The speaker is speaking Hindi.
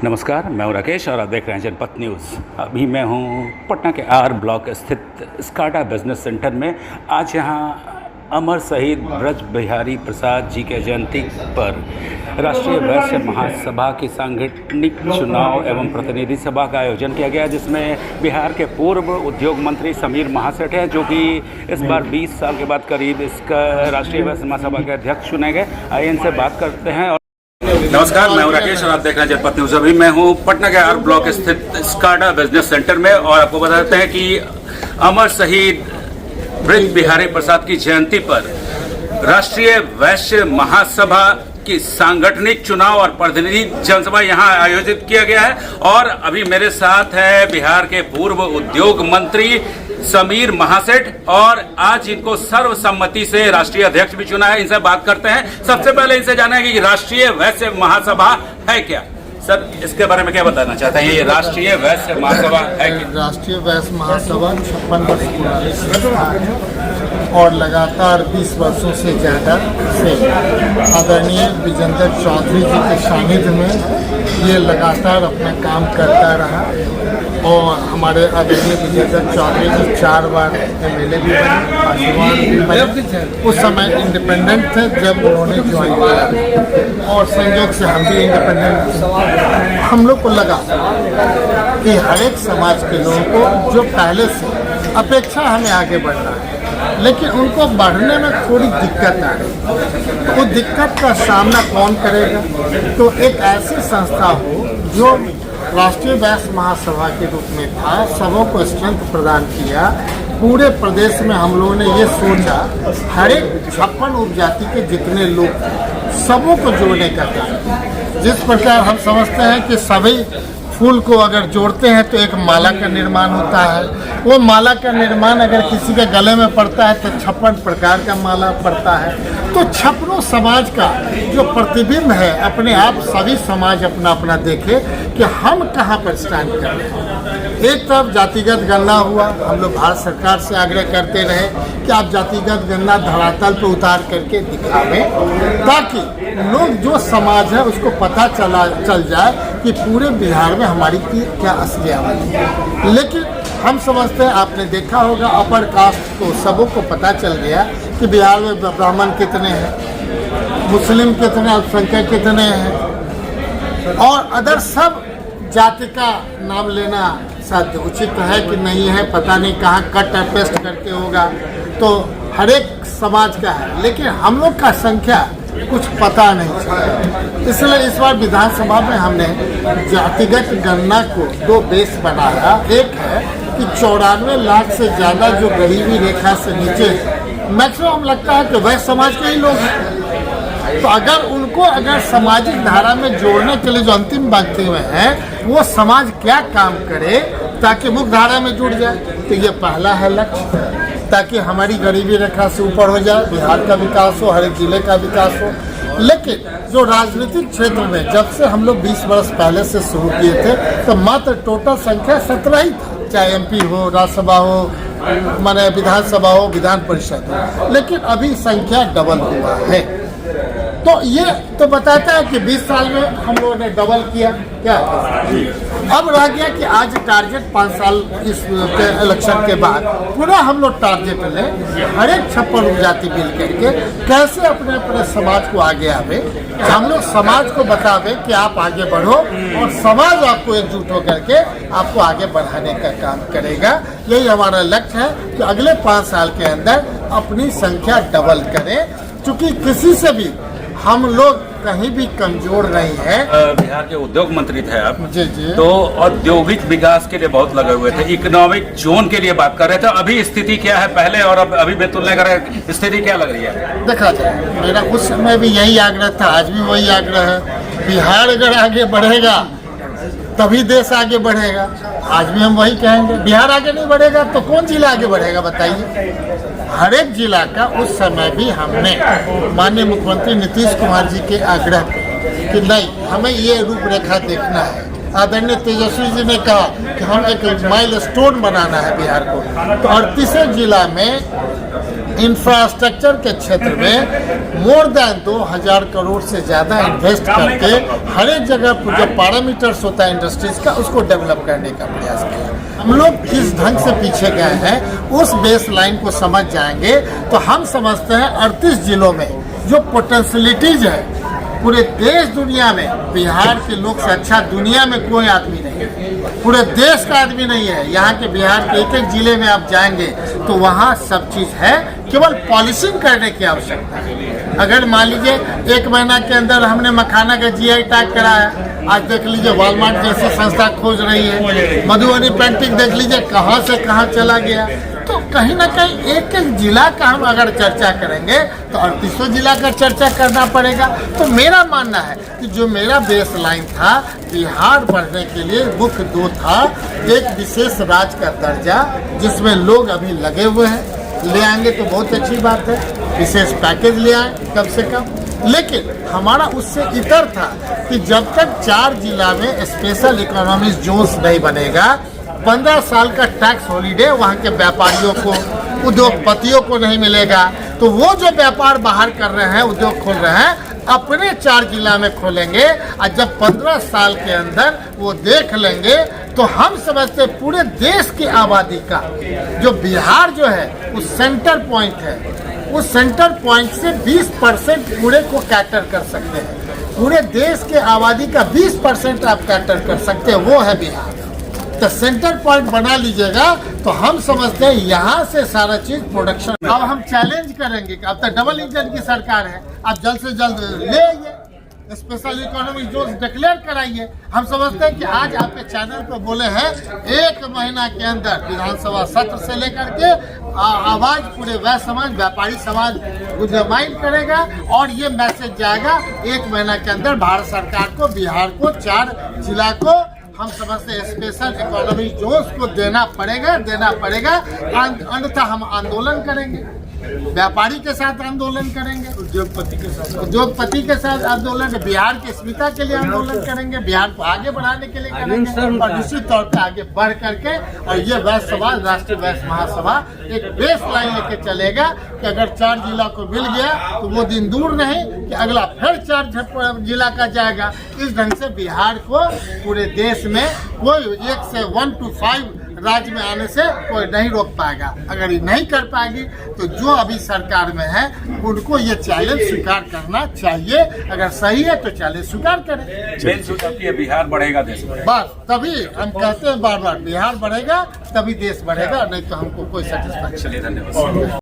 नमस्कार, मैं हूं राकेश और आप देख रहे हैं जनपथ न्यूज़। अभी मैं हूं पटना के आर ब्लॉक स्थित स्काडा बिजनेस सेंटर में। आज यहां अमर शहीद ब्रज बिहारी प्रसाद जी के जयंती पर राष्ट्रीय वैश्य महासभा की सांगठनिक चुनाव एवं प्रतिनिधि सभा का आयोजन किया गया, जिसमें बिहार के पूर्व उद्योग मंत्री समीर महासेठ हैं, जो कि इस बार 20 साल के बाद करीब इसका राष्ट्रीय वैश्य महासभा के अध्यक्ष चुने गए। आइए इनसे बात करते हैं। नमस्कार, मैं हूं राकेश और आप देख रहे हैं जनपथ न्यूज़। अभी मैं हूं पटना के आर ब्लॉक स्थित स्काडा बिजनेस सेंटर में और आपको बता देते हैं कि अमर शहीद ब्रज बिहारी प्रसाद की जयंती पर राष्ट्रीय वैश्य महासभा की सांगठनिक चुनाव और प्रतिनिधि जनसभा यहां आयोजित किया गया है। और अभी मेरे साथ है बिहार के पूर्व उद्योग मंत्री समीर महासेठ और आज इनको सर्वसम्मति से राष्ट्रीय अध्यक्ष भी चुना है। इनसे बात करते हैं। सबसे पहले इनसे जाना कि राष्ट्रीय वैश्य महासभा है क्या। सर, इसके बारे में क्या बताना चाहते हैं? ये राष्ट्रीय वैश्य महासभा है क्या? राष्ट्रीय वैश्य महासभा 56 वर्ष पुरानी संस्था है और लगातार 20 वर्षों से ज़्यादा से आदरणीय विजेंद्र चौधरी जी के सानिध्य में ये लगातार अपना काम करता रहा। और हमारे आदरणीय विजेंद्र चौधरी जी 4 बार MLA भी बने, पासवान भी बने। उस समय इंडिपेंडेंट थे जब उन्होंने ज्वाइन किया और संयोग से हम भी इंडिपेंडेंट थे। हम लोग को लगा कि हर एक समाज के लोगों को जो पहले से अपेक्षा हमें आगे बढ़ना है, लेकिन उनको बढ़ने में थोड़ी दिक्कत आ रही। वो दिक्कत का सामना कौन करेगा? तो एक ऐसी संस्था हो जो राष्ट्रीय वैश्य महासभा के रूप में था, सबों को स्ट्रेंथ प्रदान किया। पूरे प्रदेश में हम लोगों ने ये सोचा हर एक 56 उपजाति के जितने लोग सबों को जोड़ने का काम। जिस प्रकार हम समझते हैं कि सभी फूल को अगर जोड़ते हैं तो एक माला का निर्माण होता है, वो माला का निर्माण अगर किसी के गले में पड़ता है तो 56 प्रकार का माला पड़ता है। तो 56 समाज का जो प्रतिबिंब है, अपने आप सभी समाज अपना अपना देखे कि हम कहाँ पर स्टैंड कर रहे हैं। एक तरफ जातिगत गणना हुआ, हम लोग भारत सरकार से आग्रह करते रहे कि आप जातिगत गणना धरातल पर उतार करके दिखावें, ताकि लोग जो समाज है उसको पता चल जाए कि पूरे बिहार में हमारी क्या असली आबादी है। लेकिन हम समझते हैं, आपने देखा होगा अपर कास्ट को सबों को पता चल गया कि बिहार में ब्राह्मण कितने हैं, मुस्लिम कितने, अल्पसंख्यक कितने हैं और अदर सब जाति का नाम लेना शायद उचित है कि नहीं है, पता नहीं कहाँ कट पेस्ट करके होगा। तो हर एक समाज का है, लेकिन हम लोग का संख्या कुछ पता नहीं चला। इसलिए इस बार विधानसभा में हमने जातिगत गणना को 2 बेस बनाया। एक है कि 94 लाख से ज़्यादा जो गरीबी रेखा से नीचे मैक्सिमम लगता है कि वह समाज के ही लोग हैं। तो अगर सामाजिक धारा में जोड़ने के लिए जो अंतिम बातें में है, वो समाज क्या काम करे ताकि मुख्य धारा में जुड़ जाए। तो ये पहला है लक्ष्य, ताकि हमारी गरीबी रेखा से ऊपर हो जाए, बिहार का विकास हो, हर एक जिले का विकास हो। लेकिन जो राजनीतिक क्षेत्र में जब से हम लोग 20 वर्ष पहले से शुरू किए थे, तो मात्र टोटल संख्या 17 ही था, चाहे MP हो, राज्यसभा हो, माने विधानसभा हो, विधान परिषद हो। लेकिन अभी संख्या डबल हुआ है। तो ये तो बताता है कि 20 साल में हम लोगों ने डबल किया। क्या अब रह गया कि आज टारगेट 5 साल इस इलेक्शन के बाद पूरा हम लोग टारगेट लें, हर एक 56 उपजाति मिल करके कैसे अपने अपने समाज को आगे आवे। हम लोग समाज को बतावे कि आप आगे बढ़ो और समाज आपको एकजुट होकर के आपको आगे बढ़ाने का काम करेगा। यही हमारा लक्ष्य है कि अगले 5 साल के अंदर अपनी संख्या डबल करें, क्योंकि किसी से भी हम लोग कहीं भी कमजोर नहीं है। बिहार के उद्योग मंत्री थे आप जी जी, तो औद्योगिक विकास के लिए बहुत लगे हुए थे, इकोनॉमिक जोन के लिए बात कर रहे थे। अभी स्थिति क्या है पहले और अभी में तुलना करें, स्थिति क्या लग रही है? देखा जाए, मेरा उस समय भी यही आग्रह था, आज भी वही आग्रह है। बिहार अगर आगे बढ़ेगा तभी देश आगे बढ़ेगा। आज भी हम वही कहेंगे, बिहार आगे नहीं बढ़ेगा तो कौन जिला आगे बढ़ेगा बताइए। हर एक जिला का उस समय भी हमने माननीय मुख्यमंत्री नीतीश कुमार जी के आग्रह कि नहीं, हमें ये रूपरेखा देखना है। आदरणीय तेजस्वी जी ने कहा कि हम एक माइलस्टोन बनाना है बिहार को। तो 38 जिला में इंफ्रास्ट्रक्चर के क्षेत्र में मोर देन 2000 करोड़ से ज़्यादा इन्वेस्ट करके हर एक जगह पर जो पैरामीटर्स होता है इंडस्ट्रीज का उसको डेवलप करने का प्रयास किया। हम लोग किस ढंग से पीछे गए हैं उस बेस लाइन को समझ जाएंगे तो हम समझते हैं 38 जिलों में जो पोटेंशियलिटीज है पूरे देश दुनिया में बिहार के लोग से अच्छा दुनिया में कोई आदमी नहीं है, पूरे देश का आदमी नहीं है। यहाँ के बिहार के एक एक जिले में आप जाएंगे तो वहाँ सब चीज़ है, केवल पॉलिशिंग करने की आवश्यकता है। अगर मान लीजिए 1 महीना के अंदर हमने मखाना का GI टैग कराया, आज देख लीजिए वॉलमार्ट जैसी संस्था खोज रही है, मधुबनी पेंटिंग देख लीजिए कहाँ से कहाँ चला गया। तो कहीं ना कहीं एक एक जिला का हम अगर चर्चा करेंगे तो 38 जिला का चर्चा करना पड़ेगा। तो मेरा मानना है कि जो मेरा बेस लाइन था बिहार बढ़ने के लिए मुख्य 2 था, एक विशेष राज्य का दर्जा जिसमें लोग अभी लगे हुए हैं, ले आएंगे तो बहुत अच्छी बात है, विशेष पैकेज ले आए कम से कम। लेकिन हमारा उससे इतर था कि जब तक 4 जिला में स्पेशल इकोनॉमिक जोन्स नहीं बनेगा, 15 साल का टैक्स हॉलीडे वहाँ के व्यापारियों को, उद्योगपतियों को नहीं मिलेगा। तो वो जो व्यापार बाहर कर रहे हैं, उद्योग खोल रहे हैं, अपने 4 जिला में खोलेंगे और जब 15 साल के अंदर वो देख लेंगे तो हम समझते पूरे देश की आबादी का जो बिहार जो है वो सेंटर पॉइंट है, उस सेंटर पॉइंट से 20% पूरे को कैटर कर सकते हैं। पूरे देश के आबादी का 20% आप कैटर कर सकते हैं, वो है बिहार। तो सेंटर पॉइंट बना लीजिएगा तो हम समझते हैं यहाँ से सारा चीज प्रोडक्शन। अब हम चैलेंज करेंगे कि अब तक डबल इंजन की सरकार है, आप जल्द से जल्द ले आइए, स्पेशल इकोनॉमिक जोन डिक्लेयर कराइए। हम समझते हैं कि आज आपके चैनल पर बोले हैं 1 महीना के अंदर विधानसभा सत्र से लेकर के आवाज पूरे वैश्य समाज, व्यापारी समाज गुंजमाइन करेगा और ये मैसेज जाएगा 1 महीना के अंदर भारत सरकार को, बिहार को, 4 जिला को हम समझते हैं स्पेशल इकोनॉमिक जोन्स को देना पड़ेगा। अन्यथा हम आंदोलन करेंगे, व्यापारी के साथ आंदोलन करेंगे, उद्योगपति के साथ आंदोलन, बिहार की अस्मिता के लिए आंदोलन करेंगे, बिहार को आगे बढ़ाने के लिए करेंगे और निश्चित तौर पर आगे बढ़ करके और ये वैश्य समाज, राष्ट्रीय वैश्य महासभा एक बेस लाइन लेके चलेगा कि अगर 4 जिला को मिल गया तो वो दिन दूर नहीं कि अगला फिर 4 जिला का जाएगा। इस ढंग से बिहार को पूरे देश में कोई 1 से 1 to 5 राज्य में आने से कोई नहीं रोक पाएगा। अगर ये नहीं कर पाएगी तो जो अभी सरकार में है उनको ये चैलेंज स्वीकार करना चाहिए। अगर सही है तो चैलेंज स्वीकार करें। बिहार बढ़ेगा देश बढ़ेगा, बस तभी हम कहते हैं बार बार बिहार बढ़ेगा तभी देश बढ़ेगा, नहीं तो हमको कोई सेटिस्फैक्शन। धन्यवाद।